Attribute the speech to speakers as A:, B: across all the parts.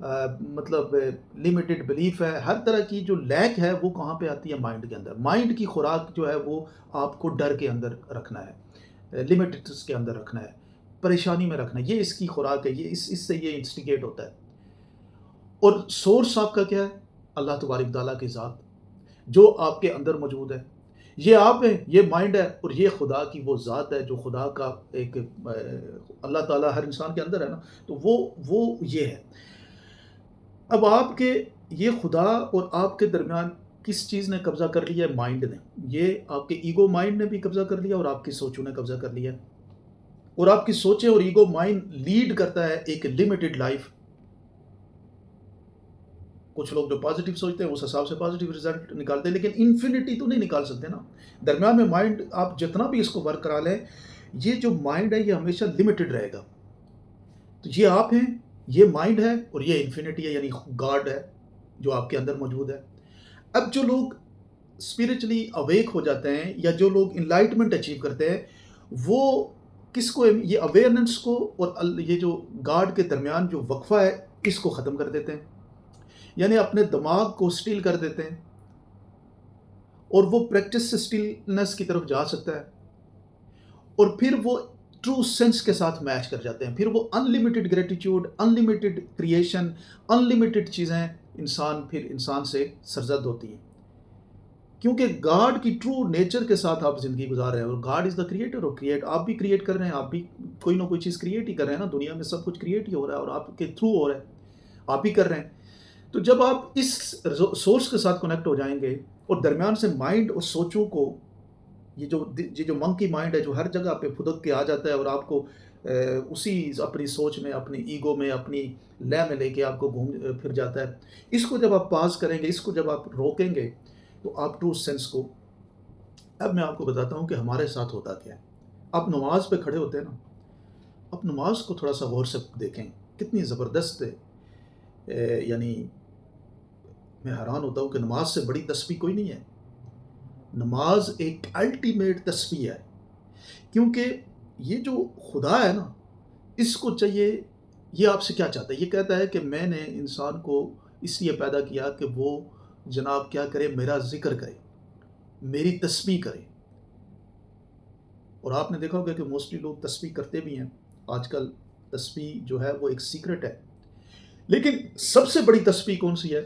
A: مطلب limited belief ہے، ہر طرح کی جو لیک ہے وہ کہاں پہ آتی ہے؟ مائنڈ کے اندر. مائنڈ کی خوراک جو ہے وہ آپ کو ڈر کے اندر رکھنا ہے، لمیٹڈس کے اندر رکھنا ہے، پریشانی میں رکھنا ہے. یہ اس کی خوراک ہے، یہ اس سے یہ انسٹیگیٹ ہوتا ہے. اور سورس آپ کا کیا ہے؟ اللہ تبارک تعالیٰ کی ذات جو آپ کے اندر موجود ہے. یہ آپ ہیں، یہ مائنڈ ہے، اور یہ خدا کی وہ ذات ہے جو خدا کا ایک اللہ تعالیٰ ہر انسان کے اندر ہے نا، تو وہ یہ ہے. اب آپ کے یہ خدا اور آپ کے درمیان کس چیز نے قبضہ کر لیا ہے؟ مائنڈ نے. یہ آپ کے ایگو مائنڈ نے بھی قبضہ کر لیا اور آپ کی سوچوں نے قبضہ کر لیا. اور آپ کی سوچیں اور ایگو مائنڈ لیڈ کرتا ہے ایک لمیٹڈ لائف. کچھ لوگ جو پازیٹیو سوچتے ہیں اس حساب سے پازیٹیو رزلٹ نکالتے ہیں، لیکن انفینٹی تو نہیں نکال سکتے نا. درمیان میں مائنڈ آپ جتنا بھی اس کو ورک کرا لیں، یہ جو مائنڈ ہے یہ ہمیشہ لمیٹڈ رہے گا. تو یہ آپ ہیں، یہ مائنڈ ہے، اور یہ انفینٹی ہے یعنی گاڈ ہے جو آپ کے اندر موجود ہے. اب جو لوگ اسپرچلی اویک ہو جاتے ہیں یا جو لوگ انلائٹمنٹ اچیو کرتے ہیں، وہ کس کو، یہ اویئرنیس کو اور یہ جو گاڈ کے درمیان جو وقفہ ہے اس کو ختم کر دیتے ہیں. یعنی اپنے دماغ کو سٹیل کر دیتے ہیں، اور وہ پریکٹس سے سٹیلنس کی طرف جا سکتا ہے. اور پھر وہ ٹرو سینس کے ساتھ میچ کر جاتے ہیں. پھر وہ ان لمیٹڈ گریٹیٹیوڈ، ان لمیٹڈ کریشن، ان لمیٹڈ چیزیں انسان سے سرزد ہوتی ہیں. کیونکہ گاڈ کی ٹرو نیچر کے ساتھ آپ زندگی گزار رہے ہیں، اور گاڈ از دا کریٹر. اور آپ بھی کریٹ کر رہے ہیں، آپ بھی کوئی نہ کوئی چیز کریٹ ہی کر رہے ہیں نا. دنیا میں سب کچھ کریٹ ہی ہو رہا ہے اور آپ کے تھرو ہو رہا ہے، آپ ہی کر رہے ہیں. تو جب آپ اس سورس کے ساتھ کنیکٹ ہو جائیں گے اور درمیان سے مائنڈ اور سوچوں کو، یہ جو منکی مائنڈ ہے جو ہر جگہ پہ پھدک کے آ جاتا ہے اور آپ کو اسی اپنی سوچ میں، اپنی ایگو میں، اپنی لے میں لے کے آپ کو گھوم پھر جاتا ہے، اس کو جب آپ پاز کریں گے، اس کو جب آپ روکیں گے، تو آپ ٹرو سینس کو. اب میں آپ کو بتاتا ہوں کہ ہمارے ساتھ ہوتا کیا ہے. آپ نماز پہ کھڑے ہوتے ہیں نا، آپ نماز کو تھوڑا سا غور سے دیکھیں، کتنی زبردست ہے. یعنی میں حیران ہوتا ہوں کہ نماز سے بڑی تسبیح کوئی نہیں ہے. نماز ایک الٹیمیٹ تسبیح ہے، کیونکہ یہ جو خدا ہے نا، اس کو چاہیے، یہ آپ سے کیا چاہتا ہے؟ یہ کہتا ہے کہ میں نے انسان کو اس لیے پیدا کیا کہ وہ جناب کیا کرے؟ میرا ذکر کرے، میری تسبیح کرے. اور آپ نے دیکھا ہوگا کہ موسٹلی لوگ تسبیح کرتے بھی ہیں. آج کل تسبیح جو ہے وہ ایک سیکرٹ ہے، لیکن سب سے بڑی تسبیح کون سی ہے؟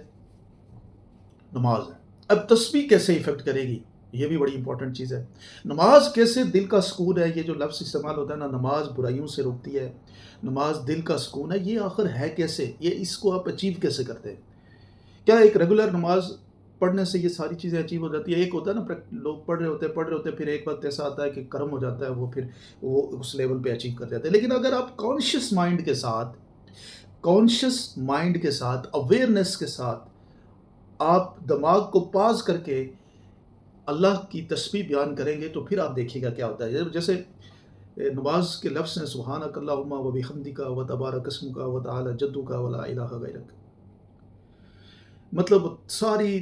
A: نماز ہے. اب تسبیح کیسے ایفیکٹ کرے گی؟ یہ بھی بڑی امپورٹنٹ چیز ہے. نماز کیسے دل کا سکون ہے؟ یہ جو لفظ استعمال ہوتا ہے نا، نماز برائیوں سے روکتی ہے، نماز دل کا سکون ہے، یہ آخر ہے کیسے؟ یہ اس کو آپ اچیو کیسے کرتے ہیں؟ کیا ایک ریگولر نماز پڑھنے سے یہ ساری چیزیں اچیو ہو جاتی ہے؟ ایک ہوتا ہے نا، لوگ پڑھ رہے ہوتے ہیں، پھر ایک وقت ایسا آتا ہے کہ کرم ہو جاتا ہے، وہ اس لیول پہ اچیو کر جاتے ہیں. لیکن اگر آپ کانشیس مائنڈ کے ساتھ اویئرنیس کے ساتھ آپ دماغ کو پاز کر کے اللہ کی تسبیح بیان کریں گے، تو پھر آپ دیکھیے گا کیا ہوتا ہے. جیسے نماز کے لفظ ہیں، سبحانک اللہم و بحمدک و تبارک اسمک و تعالی جدک ولا الہ غیرک. مطلب ساری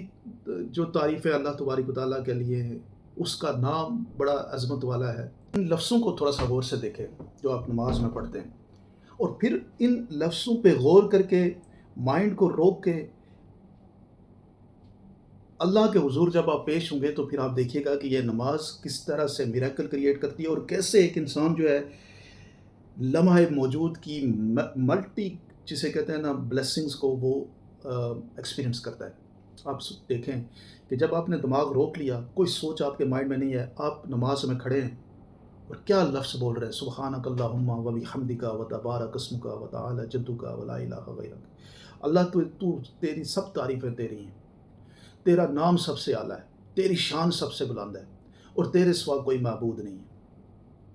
A: جو تعریفیں اللہ تبارک و تعالیٰ کے لیے ہیں، اس کا نام بڑا عظمت والا ہے. ان لفظوں کو تھوڑا سا غور سے دیکھیں جو آپ نماز میں پڑھتے ہیں، اور پھر ان لفظوں پہ غور کر کے مائنڈ کو روک کے اللہ کے حضور جب آپ پیش ہوں گے، تو پھر آپ دیکھیے گا کہ یہ نماز کس طرح سے میریکل کریٹ کرتی ہے، اور کیسے ایک انسان جو ہے لمحہ موجود کی ملٹی جسے کہتے ہیں نا بلیسنگز کو وہ ایکسپیرینس کرتا ہے. آپ دیکھیں کہ جب آپ نے دماغ روک لیا، کوئی سوچ آپ کے مائنڈ میں نہیں ہے، آپ نماز میں کھڑے ہیں اور کیا لفظ بول رہے ہیں؟ سبحانک اللہم و بحمدک و تبارک اسمک و تعالی جدک ولا الہ غیرک. اللہ تو تیری سب تعریفیں تیری ہیں، تیرا نام سب سے اعلیٰ ہے، تیری شان سب سے بلند ہے، اور تیرے سوا کوئی معبود نہیں ہے.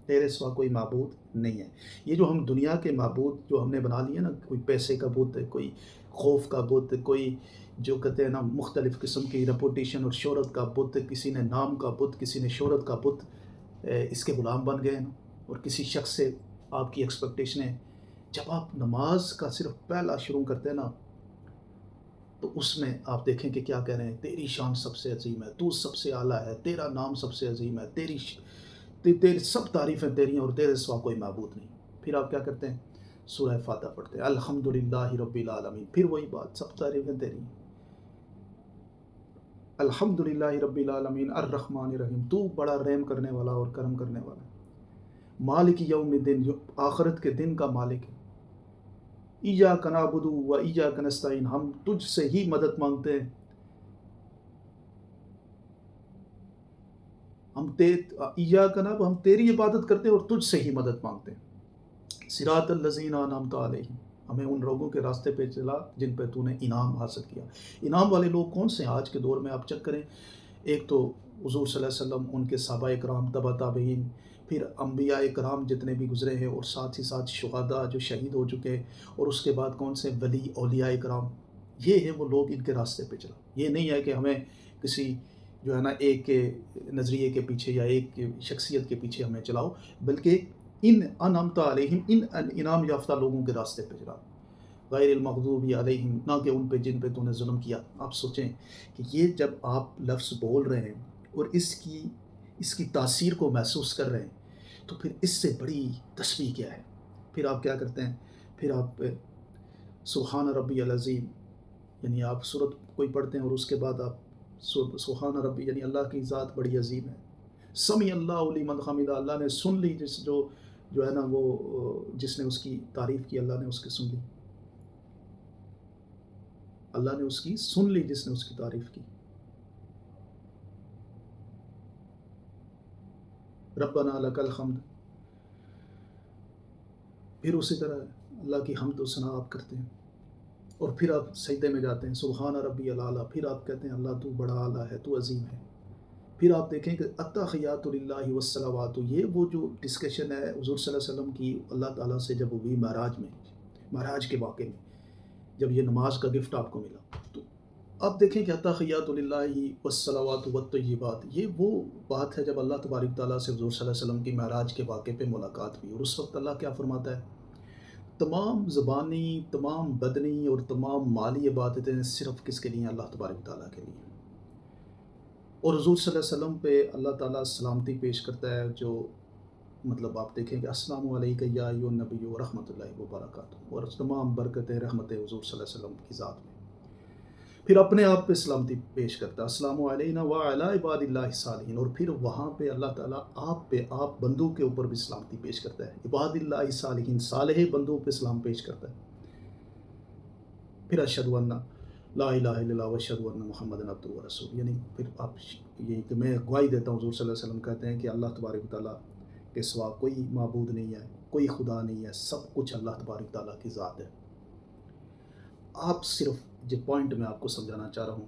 A: تیرے سوا کوئی معبود نہیں ہے. یہ جو ہم دنیا کے معبود جو ہم نے بنا لیے نا، کوئی پیسے کا بت ہے، کوئی خوف کا بت، کوئی جو کہتے ہیں نا مختلف قسم کی ریپوٹیشن اور شہرت کا بت، کسی نے نام کا بت، کسی نے شہرت کا بت، اس کے غلام بن گئے ہیں. اور کسی شخص سے آپ کی ایکسپیکٹیشنیں، جب آپ نماز کا صرف پہلا شروع کرتے ہیں نا، تو اس میں آپ دیکھیں کہ کیا کہہ رہے ہیں؟ تیری شان سب سے عظیم ہے، تو سب سے اعلیٰ ہے، تیرا نام سب سے عظیم ہے، تیری سب تعریفیں تیری ہیں، اور تیرے سوا کوئی معبود نہیں. پھر آپ کیا کرتے ہیں؟ سورہ فاتحہ پڑھتے ہیں الحمدللہ رب العالمین، پھر وہی بات، سب تعریفیں تیری، الحمدللہ رب العالمین الرحمن الرحیم، تو بڑا رحم کرنے والا اور کرم کرنے والا ہے، مالک یوم الدین، جو آخرت کے دن کا مالک ہے، ایاک نعبد و ایاک نستعین، ہم تجھ سے ہی مدد مانگتے ہیں، ایاک نعبد، ہم تیری عبادت کرتے ہیں اور تجھ سے ہی مدد مانگتے ہیں، صراط الذین انعمت علیہم، ہمیں ان لوگوں کے راستے پہ چلا جن پہ تو نے انعام حاصل کیا۔ انعام والے لوگ کون سے ہیں آج کے دور میں؟ آپ چیک کریں، ایک تو حضور صلی اللہ علیہ وسلم، ان کے صحابہ اکرام، تبع تابعین، پھر انبیاء اکرام جتنے بھی گزرے ہیں، اور ساتھ ہی ساتھ شہداء جو شہید ہو چکے، اور اس کے بعد کون سے ولی اولیاء اکرام، یہ ہیں وہ لوگ، ان کے راستے پہ چلا۔ یہ نہیں ہے کہ ہمیں کسی جو ہے نا ایک کے نظریے کے پیچھے یا ایک شخصیت کے پیچھے ہمیں چلاؤ، بلکہ ان انعمت علیہم، ان انعام یافتہ لوگوں کے راستے پہ چلاؤ، غیر المغضوب علیہم، نہ کہ ان پہ جن پہ تو نے ظلم کیا۔ آپ سوچیں کہ یہ جب آپ لفظ بول رہے ہیں اور اس کی تاثیر کو محسوس کر رہے ہیں، تو پھر اس سے بڑی تسبیح کیا ہے؟ پھر آپ کیا کرتے ہیں؟ پھر آپ سبحان ربی العظیم، یعنی آپ سورت کوئی پڑھتے ہیں اور اس کے بعد آپ سبحان ربی، یعنی اللہ کی ذات بڑی عظیم ہے، سمیع اللہ لمن حمدہ، اللہ نے سن لی، جو ہے نا وہ جس نے اس کی تعریف کی، اللہ نے اس کی سن لی، اللہ نے اس کی سن لی جس نے اس کی تعریف کی، ربنا لک الحمد، پھر اسی طرح اللہ کی حمد و ثنا آپ کرتے ہیں، اور پھر آپ سجدے میں جاتے ہیں، سبحان ربی الاعلیٰ، پھر آپ کہتے ہیں اللہ تو بڑا اعلیٰ ہے، تو عظیم ہے۔ پھر آپ دیکھیں کہ التحیات للہ والصلوات، یہ وہ جو ڈسکشن ہے حضور صلی اللہ علیہ وسلم کی اللہ تعالیٰ سے جب ہوئی معراج کے واقعے میں، جب یہ نماز کا گفٹ آپ کو ملا، تو اب دیکھیں کہ التحیات للہ والصلوات والطیبات، یہ وہ بات ہے جب اللہ تبارک تعالیٰ سے حضور صلی اللہ علیہ وسلم کی معراج کے واقعے پہ ملاقات ہوئی، اور اس وقت اللہ کیا فرماتا ہے؟ تمام زبانی، تمام بدنی اور تمام مالی عبادتیں صرف کس کے لیے؟ اللہ تبارک تعالیٰ کے لیے۔ اور حضور صلی اللہ علیہ وسلم پہ اللہ تعالیٰ سلامتی پیش کرتا ہے، جو مطلب آپ دیکھیں کہ السلام علیکم یا ایھا النبی و رحمۃ اللہ وبرکاتہ، اور تمام برکتیں، رحمتیں حضور صلی اللہ علیہ وسلم کی ذات میں، پھر اپنے آپ پہ سلامتی پیش کرتا ہے، السلام علینا وعلی عباد اللہ الصالحین، اور پھر وہاں پہ اللہ تعالیٰ آپ بندوں کے اوپر بھی سلامتی پیش کرتا ہے، عباد اللہ الصالحین، صالح بندوں پہ سلام پیش کرتا ہے، پھر اشہد ان لا الہ الا اللہ واشہد ان محمد عبدہ ورسولہ، یعنی پھر آپ یہ کہ میں گواہی دیتا ہوں، حضور صلی اللہ علیہ وسلم کہتے ہیں کہ اللہ تبارک و تعالیٰ کے سوا کوئی معبود نہیں ہے، کوئی خدا نہیں ہے، سب کچھ اللہ تبارک تعالیٰ کی ذات ہے۔ آپ صرف جو پوائنٹ میں آپ کو سمجھانا چاہ رہا ہوں،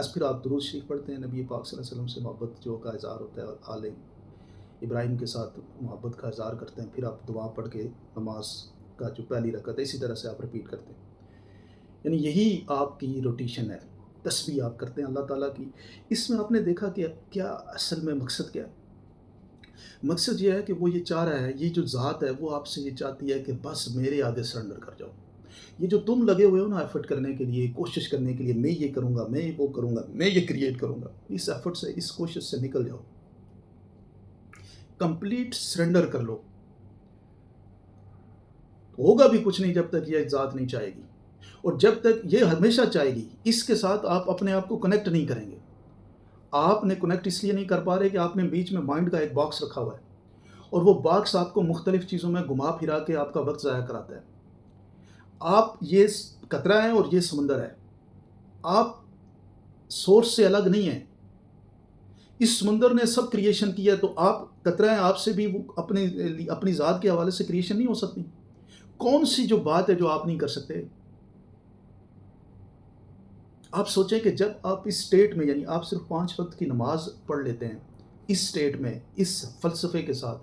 A: پھر آپ درود شریف پڑھتے ہیں، نبی پاک صلی اللہ علیہ وسلم سے محبت جو کا اظہار ہوتا ہے، آل ابراہیم کے ساتھ محبت کا اظہار کرتے ہیں، پھر آپ دعا پڑھ کے نماز کا جو پہلی رکعت ہے اسی طرح سے آپ ریپیٹ کرتے ہیں، یعنی یہی آپ کی روٹیشن ہے، تسبیح آپ کرتے ہیں اللہ تعالیٰ کی۔ اس میں آپ نے دیکھا کہ کیا اصل میں مقصد کیا ہے؟ مقصد یہ ہے کہ وہ یہ چاہ رہا ہے، یہ جو ذات ہے وہ آپ سے یہ چاہتی ہے کہ بس میرے آگے سرنڈر کر جاؤ، یہ جو تم لگے ہوئے ہو نا ایفرٹ کرنے کے لیے، کوشش کرنے کے لیے، میں یہ کروں گا، میں وہ کروں گا، میں یہ کریٹ کروں گا، اس ایفرٹ سے، اس کوشش سے نکل جاؤ، کمپلیٹ سرنڈر کر لو، ہوگا بھی کچھ نہیں جب تک یہ ذات نہیں چاہے گی، اور جب تک یہ ہمیشہ چاہے گی، اس کے ساتھ آپ اپنے آپ کو کنیکٹ نہیں کریں گے۔ آپ نے کنیکٹ اس لیے نہیں کر پا رہے کہ آپ نے بیچ میں مائنڈ کا ایک باکس رکھا ہوا ہے، اور وہ باکس آپ کو مختلف چیزوں میں گھما پھرا کے آپ کا وقت ضائع کراتا ہے۔ آپ یہ قطرہ ہیں اور یہ سمندر ہے، آپ سورس سے الگ نہیں ہیں، اس سمندر نے سب کریشن کی ہے، تو آپ قطرہ ہیں، آپ سے بھی وہ اپنی ذات کے حوالے سے کریشن نہیں ہو سکتی۔ کون سی جو بات ہے جو آپ نہیں کر سکتے؟ آپ سوچیں کہ جب آپ اس سٹیٹ میں، یعنی آپ صرف 5 وقت کی نماز پڑھ لیتے ہیں اس سٹیٹ میں، اس فلسفے کے ساتھ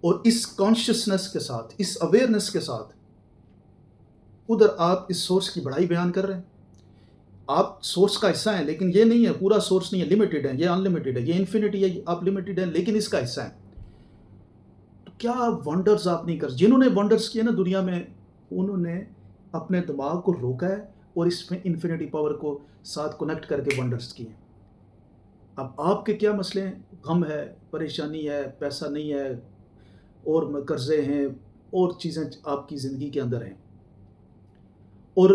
A: اور اس کانشیسنس کے ساتھ، اس اویئرنس کے ساتھ، ادھر آپ اس سورس کی بڑائی بیان کر رہے ہیں۔ آپ سورس کا حصہ ہیں، لیکن یہ نہیں ہے پورا سورس نہیں ہے، لمیٹڈ ہے، یہ ان لمیٹڈ ہے، یہ انفینٹی ہے، آپ لمیٹڈ ہیں لیکن اس کا حصہ ہیں۔ تو کیا ونڈرز آپ نہیں کر، جنہوں نے ونڈرز کیے نا دنیا میں، انہوں نے اپنے دماغ کو روکا ہے اور اس میں انفینٹی پاور کو ساتھ کنیکٹ کر کے ونڈرز کیے ہیں۔ اب آپ کے کیا مسئلے ہیں؟ غم ہے، پریشانی ہے، پیسہ نہیں ہے، اور قرضے ہیں، اور چیزیں آپ کی زندگی کے اندر ہیں، اور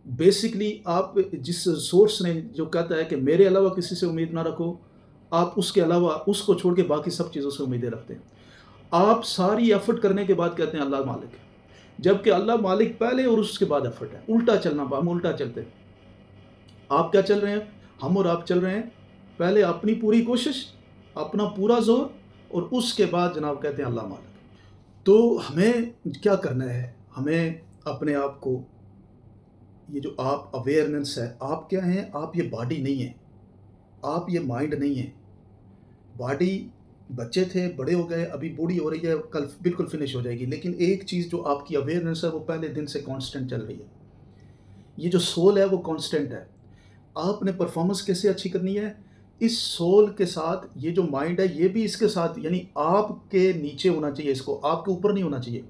A: بیسکلی آپ جس سورس نے جو کہتا ہے کہ میرے علاوہ کسی سے امید نہ رکھو، آپ اس کے علاوہ اس کو چھوڑ کے باقی سب چیزوں سے امیدیں رکھتے ہیں۔ آپ ساری ایفرٹ کرنے کے بعد کہتے ہیں اللہ مالک ہے، جبکہ اللہ مالک پہلے اور اس کے بعد ایفرٹ ہے۔ الٹا چلنا، ہم الٹا چلتے ہیں۔ آپ کیا چل رہے ہیں؟ ہم اور آپ چل رہے ہیں پہلے اپنی پوری کوشش، اپنا پورا زور، اور اس کے بعد جناب کہتے ہیں اللہ مالک۔ تو ہمیں کیا کرنا ہے؟ ہمیں اپنے آپ کو، یہ جو آپ اویئرنیس ہے، آپ کیا ہیں؟ آپ یہ باڈی نہیں ہیں، آپ یہ مائنڈ نہیں ہیں۔ باڈی بچے تھے، بڑے ہو گئے، ابھی بوڑھی ہو رہی ہے، کل بالکل فنش ہو جائے گی، لیکن ایک چیز جو آپ کی اویئرنیس ہے وہ پہلے دن سے کانسٹنٹ چل رہی ہے۔ یہ جو سول ہے وہ کانسٹنٹ ہے۔ آپ نے پرفارمنس کیسے اچھی کرنی ہے؟ اس سول کے ساتھ یہ جو مائنڈ ہے یہ بھی اس کے ساتھ، یعنی آپ کے نیچے ہونا چاہیے، اس کو آپ کے اوپر نہیں ہونا چاہیے۔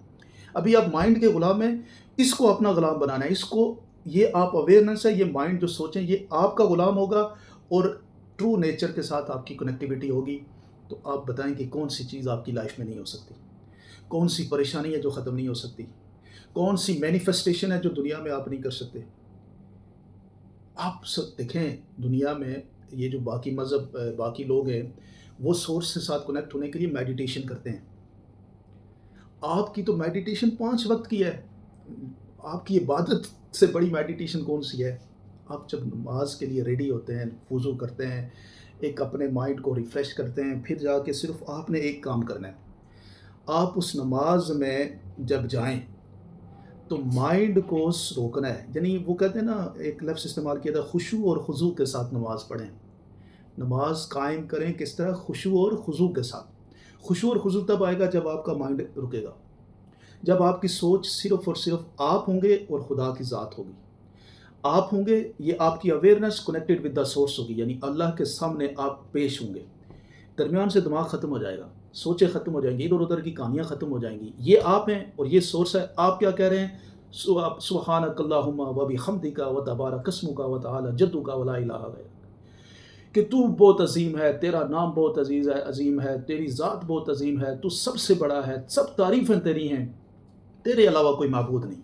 A: ابھی آپ مائنڈ کے غلام ہیں، اس کو اپنا غلام بنانا ہے، اس کو، یہ آپ اویئرنیس ہے، یہ مائنڈ جو سوچیں یہ آپ کا غلام ہوگا، اور ٹرو نیچر کے ساتھ آپ کی کنیکٹیویٹی ہوگی۔ تو آپ بتائیں کہ کون سی چیز آپ کی لائف میں نہیں ہو سکتی؟ کون سی پریشانی ہے جو ختم نہیں ہو سکتی؟ کون سی مینیفیسٹیشن ہے جو دنیا میں آپ نہیں کر سکتے؟ آپ سب دیکھیں، دنیا میں یہ جو باقی مذہب باقی لوگ ہیں، وہ سورس کے ساتھ کنیکٹ ہونے کے لیے میڈیٹیشن کرتے ہیں۔ آپ کی تو میڈیٹیشن 5 وقت کی ہے۔ آپ کی عبادت سے بڑی میڈیٹیشن کون سی ہے؟ آپ جب نماز کے لیے ریڈی ہوتے ہیں، وضو کرتے ہیں، ایک اپنے مائنڈ کو ریفریش کرتے ہیں، پھر جا کے صرف آپ نے ایک کام کرنا ہے۔ آپ اس نماز میں جب جائیں تو مائنڈ کو روکنا ہے، یعنی وہ کہتے ہیں نا، ایک لفظ استعمال کیا تھا، خشوع اور خضوع کے ساتھ نماز پڑھیں۔ نماز قائم کریں کس طرح؟ خشوع اور خضوع کے ساتھ۔ خشوع اور خضوع تب آئے گا جب آپ کا مائنڈ رکے گا، جب آپ کی سوچ صرف اور صرف آپ ہوں گے اور خدا کی ذات ہوگی۔ آپ ہوں گے، یہ آپ کی awareness connected with the source ہوگی، یعنی اللہ کے سامنے آپ پیش ہوں گے۔ درمیان سے دماغ ختم ہو جائے گا، سوچیں ختم ہو جائیں گی، ادھر ادھر کی کہانیاں ختم ہو جائیں گی۔ یہ آپ ہیں اور یہ سورس ہے۔ آپ کیا کہہ رہے ہیں؟ سبحانک اللہم و بحمدک و تبارک اسمک و تعالی جدک و لا الہ غیرک، کہ تو بہت عظیم ہے، تیرا نام بہت عزیز ہے، عظیم ہے، تیری ذات بہت عظیم ہے، تو سب سے بڑا ہے، سب تعریفیں تیری ہیں، تیرے علاوہ کوئی معبود نہیں۔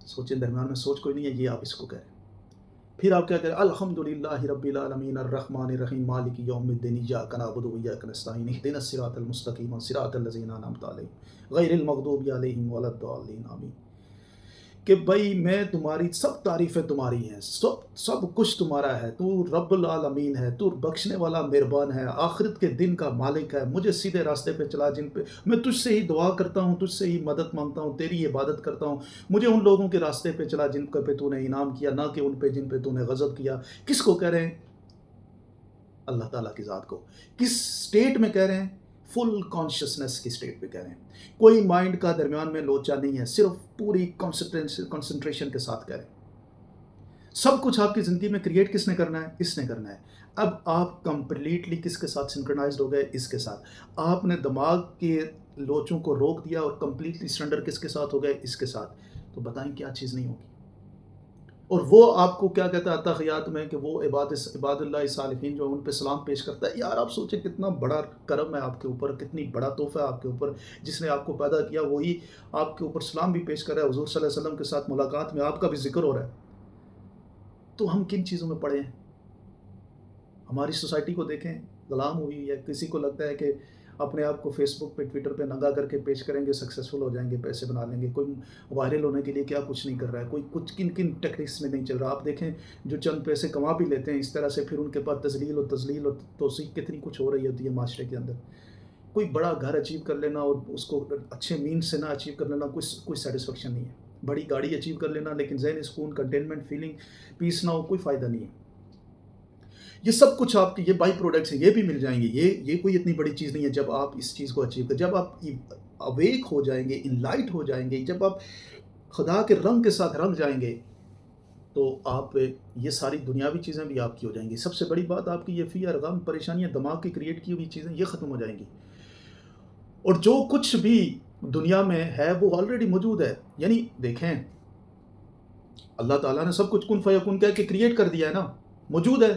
A: سوچیں، درمیان میں سوچ کوئی نہیں ہے، یہ آپ اس کو کہہ رہے ہیں۔ پھر آپ کیا کہتے ہیں؟ الحمدللہ رب العالمین الرحمن الرحیم مالک یوم الدین ایاک نعبد و ایاک نستعین اہدنا الصراط المستقیم صراط الذین انعمت علیہم غیر المغضوب علیہم ولا الضالین آمین۔ کہ بھائی میں تمہاری سب تعریفیں تمہاری ہیں، سب کچھ تمہارا ہے، تو رب العالمین ہے، تو بخشنے والا مہربان ہے، آخرت کے دن کا مالک ہے، مجھے سیدھے راستے پہ چلا جن پہ میں تجھ سے ہی دعا کرتا ہوں، تجھ سے ہی مدد مانگتا ہوں، تیری عبادت کرتا ہوں، مجھے ان لوگوں کے راستے پہ چلا جن پہ تو نے انعام کیا، نہ کہ ان پہ جن پہ تو نے غضب کیا۔ کس کو کہہ رہے ہیں؟ اللہ تعالیٰ کی ذات کو۔ کس سٹیٹ میں کہہ رہے ہیں؟ فل کانشیسنس کی سٹیٹ پہ کہہ رہے ہیں۔ کوئی مائنڈ کا درمیان میں لوچا نہیں ہے، صرف پوری کنسنٹریشن کے ساتھ کہہ رہے ہیں۔ سب کچھ آپ کی زندگی میں کریٹ کس نے کرنا ہے؟ اس نے کرنا ہے۔ اب آپ کمپلیٹلی کس کے ساتھ سنکرنائزڈ ہو گئے؟ اس کے ساتھ۔ آپ نے دماغ کے لوچوں کو روک دیا اور کمپلیٹلی سرنڈر کس کے ساتھ ہو گئے؟ اس کے ساتھ۔ تو بتائیں کیا چیز نہیں ہوگی؟ اور وہ آپ کو کیا کہتا ہے اتحیات میں، کہ وہ عباد اللہ صالحین جو ان پہ سلام پیش کرتا ہے۔ یار آپ سوچیں کتنا بڑا کرم ہے آپ کے اوپر، کتنی بڑا تحفہ ہے آپ کے اوپر، جس نے آپ کو پیدا کیا وہی آپ کے اوپر سلام بھی پیش کر رہا ہے، حضور صلی اللہ علیہ وسلم کے ساتھ ملاقات میں آپ کا بھی ذکر ہو رہا ہے۔ تو ہم کن چیزوں میں پڑے ہیں؟ ہماری سوسائٹی کو دیکھیں، غلام ہوئی ہے۔ کسی کو لگتا ہے کہ اپنے آپ کو فیس بک پہ، ٹویٹر پہ ننگا کر کے پیش کریں گے، سکسیزفل ہو جائیں گے، پیسے بنا لیں گے۔ کوئی وائرل ہونے کے لیے کیا کچھ نہیں کر رہا ہے، کوئی کچھ کن ٹیکنکس میں نہیں چل رہا۔ آپ دیکھیں جو چند پیسے کما بھی لیتے ہیں اس طرح سے، پھر ان کے پاس تذلیل اور توثیق کتنی کچھ ہو رہی ہوتی ہے معاشرے کے اندر۔ کوئی بڑا گھر اچیو کر لینا اور اس کو اچھے مینس سے نہ اچیو کر لینا، کوئی سیٹسفیکشن نہیں ہے۔ بڑی گاڑی اچیو کر لینا لیکن ذہنی سکون، کنٹینمنٹ فیلنگ، پیس نہ ہو، کوئی فائدہ نہیں ہے۔ یہ سب کچھ آپ کی یہ بائی پروڈکٹس ہیں، یہ بھی مل جائیں گے۔ یہ کوئی اتنی بڑی چیز نہیں ہے جب آپ اس چیز کو اچیو کریں، جب آپ اویک ہو جائیں گے، انلائٹ ہو جائیں گے، جب آپ خدا کے رنگ کے ساتھ رنگ جائیں گے، تو آپ یہ ساری دنیاوی چیزیں بھی آپ کی ہو جائیں گی۔ سب سے بڑی بات، آپ کی یہ فکر، غم، پریشانیاں، دماغ کی کریٹ کی ہوئی چیزیں، یہ ختم ہو جائیں گی۔ اور جو کچھ بھی دنیا میں ہے وہ آلریڈی موجود ہے۔ یعنی دیکھیں، اللہ تعالیٰ نے سب کچھ کن فیکون کہہ کے کریٹ کر دیا ہے نا، موجود ہے۔